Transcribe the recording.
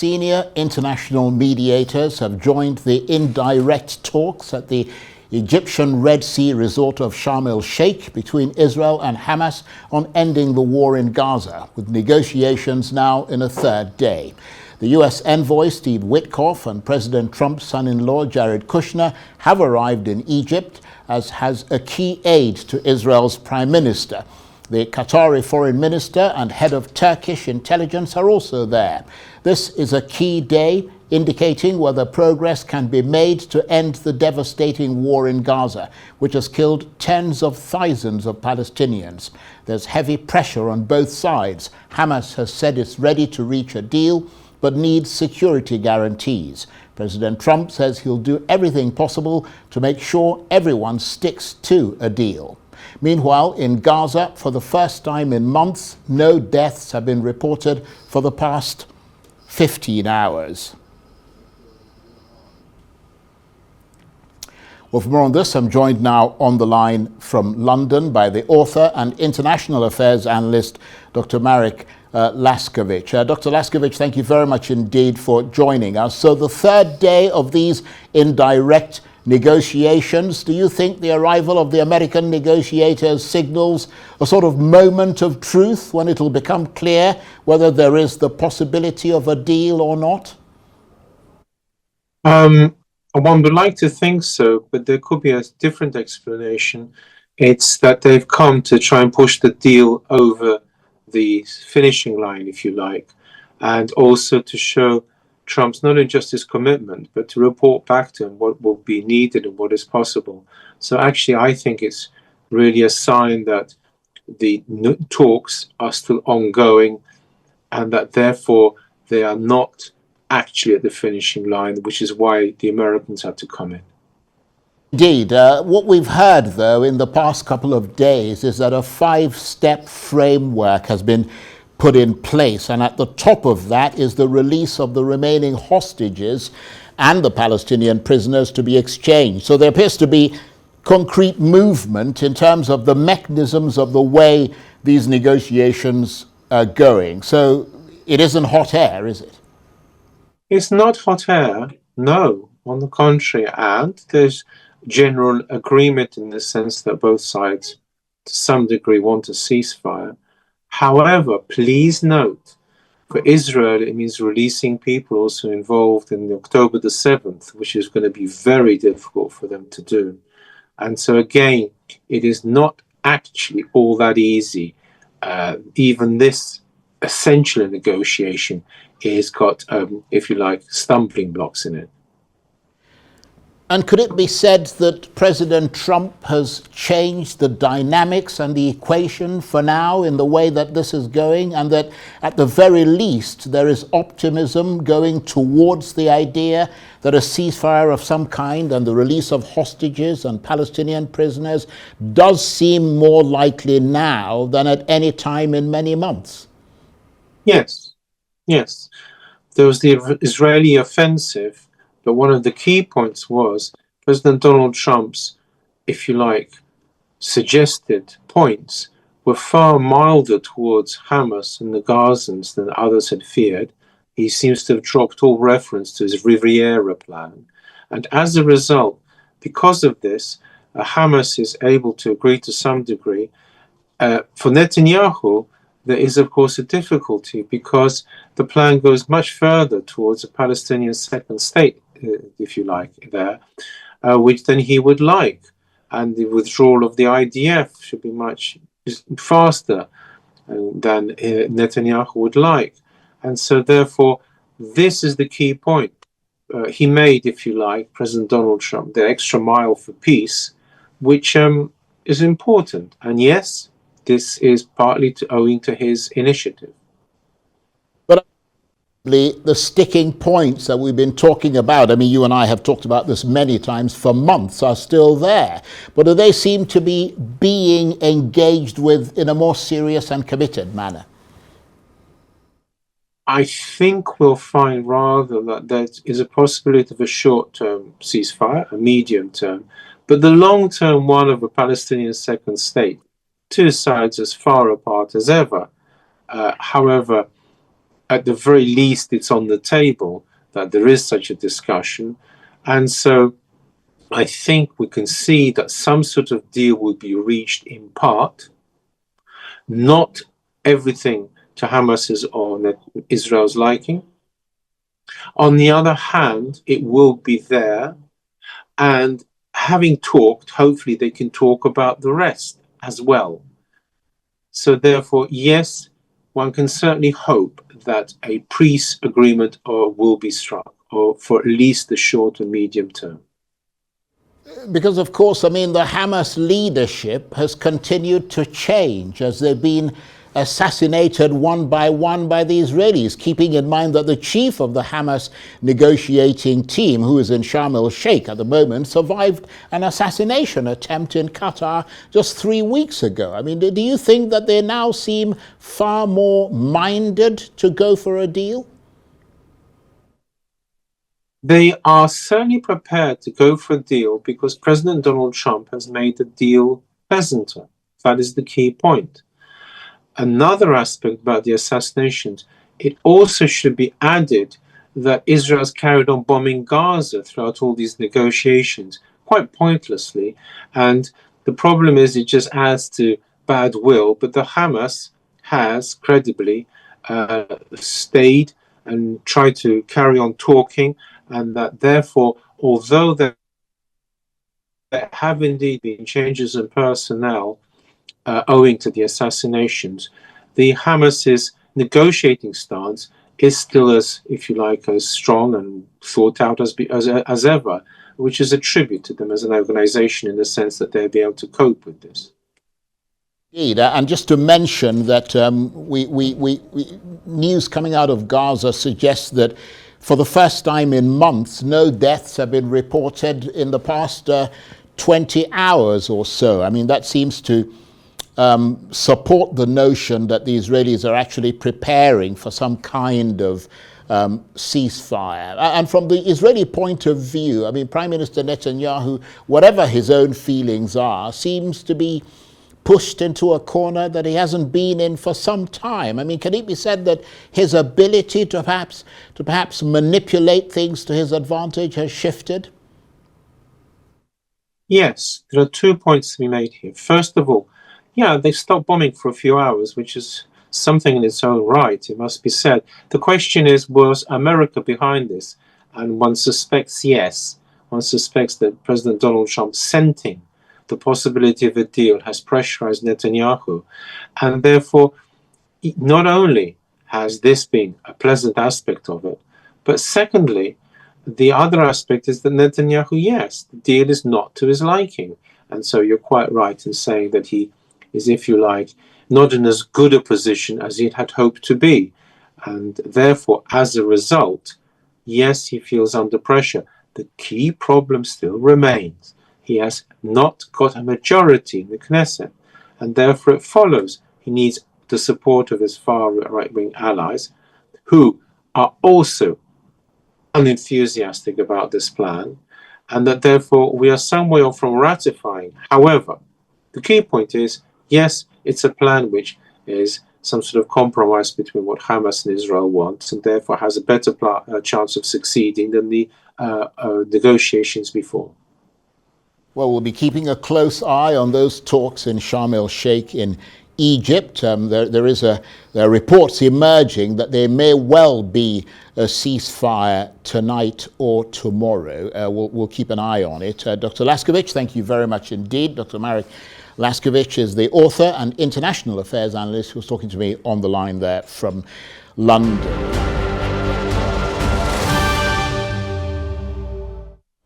senior international mediators have joined the indirect talks at the Egyptian Red Sea resort of Sharm el-Sheikh between Israel and Hamas on ending the war in Gaza, with negotiations now in a third day. The US envoy Steve Witkoff and President Trump's son-in-law Jared Kushner have arrived in Egypt, as has a key aide to Israel's prime minister. The Qatari foreign minister and head of Turkish intelligence are also there. This is a key day, indicating whether progress can be made to end the devastating war in Gaza, which has killed tens of thousands of Palestinians. There's heavy pressure on both sides. Hamas has said it's ready to reach a deal, but needs security guarantees. President Trump says he'll do everything possible to make sure everyone sticks to a deal. Meanwhile, in Gaza, for the first time in months, no deaths have been reported for the past 15 hours. Well, for more on this, I'm joined now on the line from London by the author and international affairs analyst, Dr. Marek Laskiewicz. Dr. Laskiewicz, thank you very much indeed for joining us. So the third day of these indirect negotiations, do you think the arrival of the American negotiators signals a sort of moment of truth when it'll become clear whether there is the possibility of a deal or not? One would like to think so, but there could be a different explanation. It's that they've come to try and push the deal over the finishing line, if you like, and also to show Trump's not only just his commitment, but to report back to him what will be needed and what is possible. So actually, I think it's really a sign that the talks are still ongoing and that therefore they are not actually at the finishing line, which is why the Americans had to come in. Indeed. What we've heard, though, in the past couple of days is that a 5-step framework has been put in place, and at the top of that is the release of the remaining hostages and the Palestinian prisoners to be exchanged. So there appears to be concrete movement in terms of the mechanisms of the way these negotiations are going. So it isn't hot air, is it? It's not hot air, no, on the contrary, and there's general agreement in the sense that both sides, to some degree, want a ceasefire. However, please note, for Israel, it means releasing people also involved in the October the 7th, which is going to be very difficult for them to do. And so again, it is not actually all that easy. Even this essential negotiation has got, if you like, stumbling blocks in it. And could it be said that President Trump has changed the dynamics and the equation for now in the way that this is going, and that at the very least there is optimism going towards the idea that a ceasefire of some kind and the release of hostages and Palestinian prisoners does seem more likely now than at any time in many months? Yes, yes. There was the Israeli offensive, but one of the key points was President Donald Trump's, if you like, suggested points were far milder towards Hamas and the Gazans than others had feared. He seems to have dropped all reference to his Riviera plan. And as a result, because of this, Hamas is able to agree to some degree. For Netanyahu, there is, of course, a difficulty because the plan goes much further towards a Palestinian second state, if you like, there, which then he would like. And the withdrawal of the IDF should be much faster than Netanyahu would like. And so, therefore, this is the key point. He made, if you like, President Donald Trump, the extra mile for peace, which is important. And yes, this is partly owing to his initiative. But the sticking points that we've been talking about, I mean, you and I have talked about this many times for months, are still there. But do they seem to be being engaged with in a more serious and committed manner? I think we'll find rather that there is a possibility of a short-term ceasefire, a medium-term, but the long-term one of a Palestinian second state, two sides as far apart as ever. However, at the very least, it's on the table that there is such a discussion. And so I think we can see that some sort of deal will be reached in part, not everything to Hamas's or Israel's liking. On the other hand, it will be there, and having talked, hopefully they can talk about the rest as well. So therefore, yes, one can certainly hope that a peace agreement will be struck, or for at least the short and medium term. Because, of course, I mean, the Hamas leadership has continued to change as they've been assassinated one by the Israelis, keeping in mind that the chief of the Hamas negotiating team, who is in Sharm el-Sheikh at the moment, survived an assassination attempt in Qatar just 3 weeks ago. I mean, do you think that they now seem far more minded to go for a deal? They are certainly prepared to go for a deal because President Donald Trump has made the deal pleasanter. That is the key point. Another aspect about the assassinations, it also should be added that Israel has carried on bombing Gaza throughout all these negotiations, quite pointlessly. And the problem is it just adds to bad will, but the Hamas has credibly stayed and tried to carry on talking, and that therefore, although there have indeed been changes in personnel, owing to the assassinations, the Hamas's negotiating stance is still as, if you like, as strong and thought out as ever, which is a tribute to them as an organization in the sense that they'll be able to cope with this. Indeed, and just to mention that news coming out of Gaza suggests that for the first time in months, no deaths have been reported in the past 20 hours or so. I mean, that seems to support the notion that the Israelis are actually preparing for some kind of ceasefire. And from the Israeli point of view, I mean, Prime Minister Netanyahu, whatever his own feelings are, seems to be pushed into a corner that he hasn't been in for some time. I mean, can it be said that his ability to perhaps manipulate things to his advantage has shifted? Yes, there are 2 points to be made here. First of all, yeah, they stopped bombing for a few hours, which is something in its own right, it must be said. The question is, was America behind this? And one suspects yes. One suspects that President Donald Trump scenting the possibility of a deal has pressurized Netanyahu. And therefore, not only has this been a pleasant aspect of it, but secondly, the other aspect is that Netanyahu, yes, the deal is not to his liking. And so you're quite right in saying that he is, if you like, not in as good a position as he had hoped to be. And therefore, as a result, yes, he feels under pressure. The key problem still remains. He has not got a majority in the Knesset, and therefore it follows he needs the support of his far right-wing allies, who are also unenthusiastic about this plan, and that therefore we are some way off from ratifying. However, the key point is, yes, it's a plan which is some sort of compromise between what Hamas and Israel want, and therefore has a better chance of succeeding than the negotiations before. Well, we'll be keeping a close eye on those talks in Sharm el-Sheikh in Egypt. There are reports emerging that there may well be a ceasefire tonight or tomorrow. We'll keep an eye on it. Dr. Laskiewicz, thank you very much indeed. Dr. Marek Laskiewicz is the author and international affairs analyst who was talking to me on the line there from London.